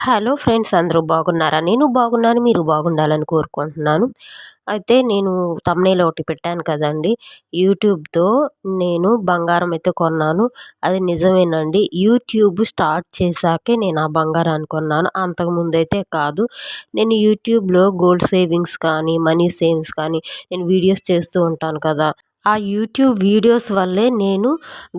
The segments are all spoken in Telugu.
హలో ఫ్రెండ్స్, అందరూ బాగున్నారా? నేను బాగున్నాను. మీరు బాగుండాలని కోరుకుంటున్నాను. అయితే నేను థంబ్‌నెయిల్ ఒకటి పెట్టాను కదండీ! యూట్యూబ్‌తో నేను బంగారం అయితే కొన్నాను. అది నిజమేనండి. యూట్యూబ్ స్టార్ట్ చేశాకే నేను ఆ బంగారాన్ని కొన్నాను. అంతకుముందైతే కాదు. నేను యూట్యూబ్‌లో గోల్డ్ సేవింగ్స్ కానీ, మనీ సేవింగ్స్ కానీ నేను వీడియోస్ చేస్తూ ఉంటాను కదా! ఆ యూట్యూబ్ వీడియోస్ వల్లే నేను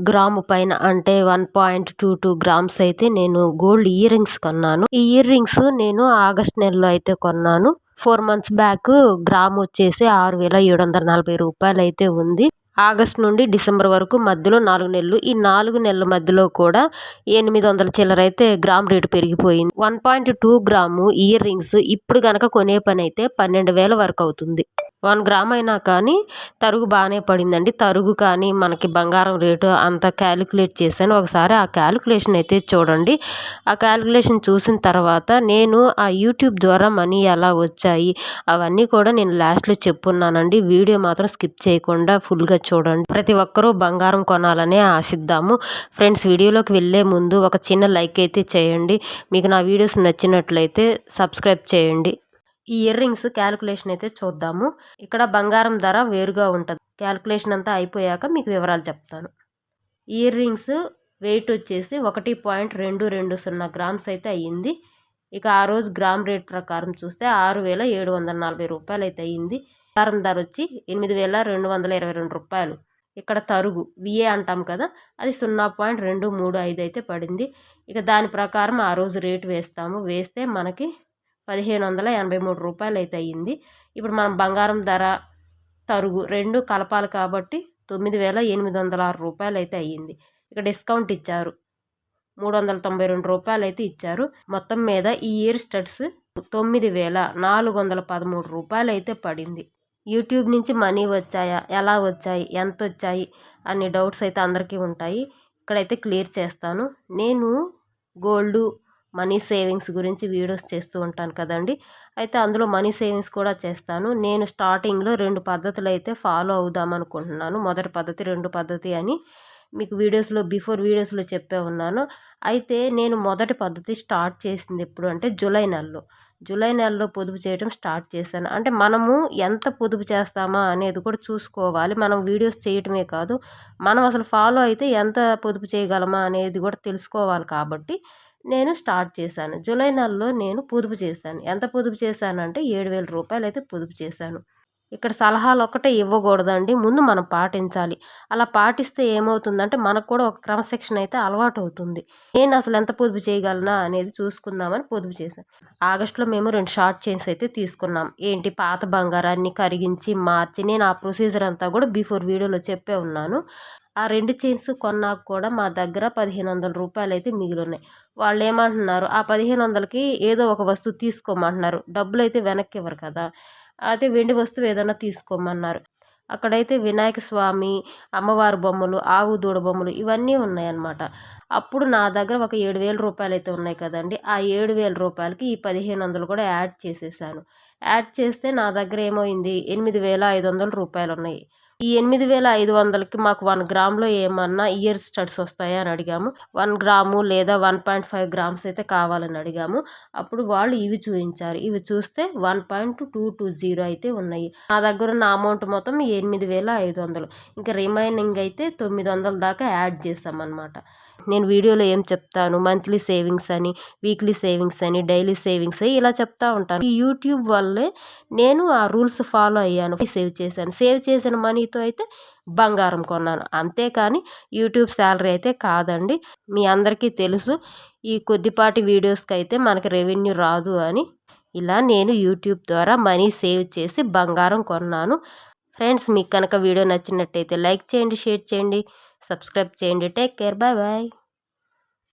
గ్రాము పైన అంటే 1.22 గ్రామ్స్ అయితే నేను గోల్డ్ ఇయర్ రింగ్స్ కొన్నాను. ఈ ఇయర్ రింగ్స్ నేను ఆగస్ట్ నెలలో అయితే కొన్నాను. 4 మంత్స్ బ్యాక్ గ్రామ్ వచ్చేసి రూ. 6,740 అయితే ఉంది. ఆగస్ట్ నుండి డిసెంబర్ వరకు మధ్యలో 4 నెలలు. ఈ 4 నెలల మధ్యలో కూడా 800 చిల్లర అయితే గ్రామ్ రేటు పెరిగిపోయింది. 1.2 గ్రాము ఇయర్ రింగ్స్ ఇప్పుడు గనక కొనే పని అయితే 12,000 వరకు అవుతుంది. 1 గ్రామ్ అయినా కానీ తరుగు బాగానే పడిందండి. తరుగు కానీ మనకి బంగారం రేటు అంతా క్యాలిక్యులేట్ చేశాను. ఒకసారి ఆ క్యాలిక్యులేషన్ అయితే చూడండి. ఆ క్యాలిక్యులేషన్ చూసిన తర్వాత నేను ఆ యూట్యూబ్ ద్వారా మనీ ఎలా వచ్చాయి అవన్నీ కూడా నేను లాస్ట్‌లో చెప్పున్నానండి. వీడియో మాత్రం స్కిప్ చేయకుండా ఫుల్‌గా చూడండి. ప్రతి ఒక్కరూ బంగారం కొనాలనే ఆశిద్దాము. ఫ్రెండ్స్, వీడియోలోకి వెళ్ళే ముందు ఒక చిన్న లైక్ అయితే చేయండి. మీకు నా వీడియోస్ నచ్చినట్లయితే సబ్స్క్రైబ్ చేయండి. ఈ ఇయర్ రింగ్స్ క్యాలిక్యులేషన్ అయితే చూద్దాము. ఇక్కడ బంగారం ధర వేరుగా ఉంటది. క్యాలిక్యులేషన్ అంతా అయిపోయాక మీకు వివరాలు చెప్తాను. ఇయర్ రింగ్స్ వెయిట్ వచ్చేసి 1.220 గ్రామ్స్ అయితే అయ్యింది. ఇక ఆ రోజు గ్రామ్ రేట్ ప్రకారం చూస్తే రూ. 6,740 అయితే అయ్యింది. బంగారం ధర వచ్చి రూ. 8,222. ఇక్కడ తరుగు విఏ అంటాం కదా, అది 0.235 అయితే పడింది. ఇక దాని ప్రకారం ఆ రోజు రేటు వేస్తాము. వేస్తే మనకి రూ. 1,583 అయితే అయ్యింది. ఇప్పుడు మనం బంగారం ధర తరుగు రెండు కలపాలి కాబట్టి రూ. 9,806 అయితే అయ్యింది. ఇక డిస్కౌంట్ ఇచ్చారు. రూ. 392 అయితే ఇచ్చారు. మొత్తం మీద ఈ ఇయర్ స్టడ్స్ రూ. 9,413 అయితే పడింది. యూట్యూబ్ నుంచి మనీ వచ్చాయా, ఎలా వచ్చాయి, ఎంత వచ్చాయి అన్ని డౌట్స్ అయితే అందరికీ ఉంటాయి. ఇక్కడైతే క్లియర్ చేస్తాను. నేను గోల్డ్ మనీ సేవింగ్స్ గురించి వీడియోస్ చేస్తూ ఉంటాను కదండి. అయితే అందులో మనీ సేవింగ్స్ కూడా చేస్తాను. నేను స్టార్టింగ్లో 2 పద్ధతులు అయితే ఫాలో అవుదాం అనుకుంటున్నాను. మొదటి పద్ధతి, 2 పద్ధతి అని మీకు బిఫోర్ వీడియోస్లో చెప్పే ఉన్నాను. అయితే నేను మొదటి పద్ధతి స్టార్ట్ చేసింది ఎప్పుడు అంటే జూలై నెలలో పొదుపు చేయడం స్టార్ట్ చేశాను. అంటే మనము ఎంత పొదుపు చేస్తామా అనేది కూడా చూసుకోవాలి. మనం వీడియోస్ చేయటమే కాదు, మనం అసలు ఫాలో అయితే ఎంత పొదుపు చేయగలమా అనేది కూడా తెలుసుకోవాలి. కాబట్టి నేను స్టార్ట్ చేశాను. జూలై నెలలో నేను పొదుపు చేశాను. ఎంత పొదుపు చేశానంటే రూ. 7,000 అయితే పొదుపు చేశాను. ఇక్కడ సలహాలు ఒక్కటే ఇవ్వకూడదండి, ముందు మనం పాటించాలి. అలా పాటిస్తే ఏమవుతుందంటే మనకు కూడా ఒక క్రమశిక్షణ అయితే అలవాటు అవుతుంది. నేను అసలు ఎంత పొదుపు చేయగలనా అనేది చూసుకుందామని పొదుపు చేశాను. ఆగస్టులో మేము 2 షార్ట్ చైన్స్ అయితే తీసుకున్నాం. ఏంటి, పాత బంగారాన్ని కరిగించి మార్చి నేను ఆ ప్రొసీజర్ అంతా కూడా బిఫోర్ వీడియోలో చెప్పే ఉన్నాను. ఆ 2 చైన్స్ కొన్నాక కూడా మా దగ్గర రూ. 1,500 అయితే మిగిలిన్నాయి. వాళ్ళు ఏమంటున్నారు, ఆ 1,500కి ఏదో ఒక వస్తువు తీసుకోమంటున్నారు. డబ్బులు అయితే వెనక్కి ఇవ్వరు కదా. అయితే వెండి వస్తువు ఏదైనా తీసుకోమన్నారు. అక్కడైతే వినాయక స్వామి, అమ్మవారి బొమ్మలు, ఆవు దూడ బొమ్మలు ఇవన్నీ ఉన్నాయన్నమాట. అప్పుడు నా దగ్గర ఒక రూ. 7,000 అయితే ఉన్నాయి కదండి. ఆ రూ. 7,000కి ఈ 1,500 కూడా యాడ్ చేసేసాను. యాడ్ చేస్తే నా దగ్గర ఏమైంది, రూ. 8,500 ఉన్నాయి. ఈ 8,500కి మాకు 1 గ్రామ్లో ఏమన్నా ఇయర్ స్టడ్స్ వస్తాయా అని అడిగాము. 1 గ్రాము లేదా 1.5 గ్రామ్స్ అయితే కావాలని అడిగాము. అప్పుడు వాళ్ళు ఇవి చూపించారు. ఇవి చూస్తే 1.220 అయితే ఉన్నాయి. నా దగ్గర ఉన్న అమౌంట్ మొత్తం 8,500. ఇంకా రిమైనింగ్ అయితే 900 దాకా యాడ్ చేసామన్నమాట. నేను వీడియోలో ఏం చెప్తాను, మంత్లీ సేవింగ్స్ అని, వీక్లీ సేవింగ్స్ అని, డైలీ సేవింగ్స్ ఇలా చెప్తా ఉంటాను. ఈ యూట్యూబ్ వల్లే నేను ఆ రూల్స్ ఫాలో అయ్యాను. సేవ్ చేశాను. సేవ్ చేసిన మనీతో అయితే బంగారం కొన్నాను. అంతేకాని యూట్యూబ్ శాలరీ అయితే కాదండి. మీ అందరికీ తెలుసు, ఈ కొద్దిపాటి వీడియోస్కి అయితే మనకి రెవెన్యూ రాదు అని. ఇలా నేను యూట్యూబ్ ద్వారా మనీ సేవ్ చేసి బంగారం కొన్నాను. ఫ్రెండ్స్, మీకు కనుక వీడియో నచ్చినట్టయితే లైక్ చేయండి, షేర్ చేయండి, సబ్స్క్రైబ్ చేయండి. Take care, bye bye.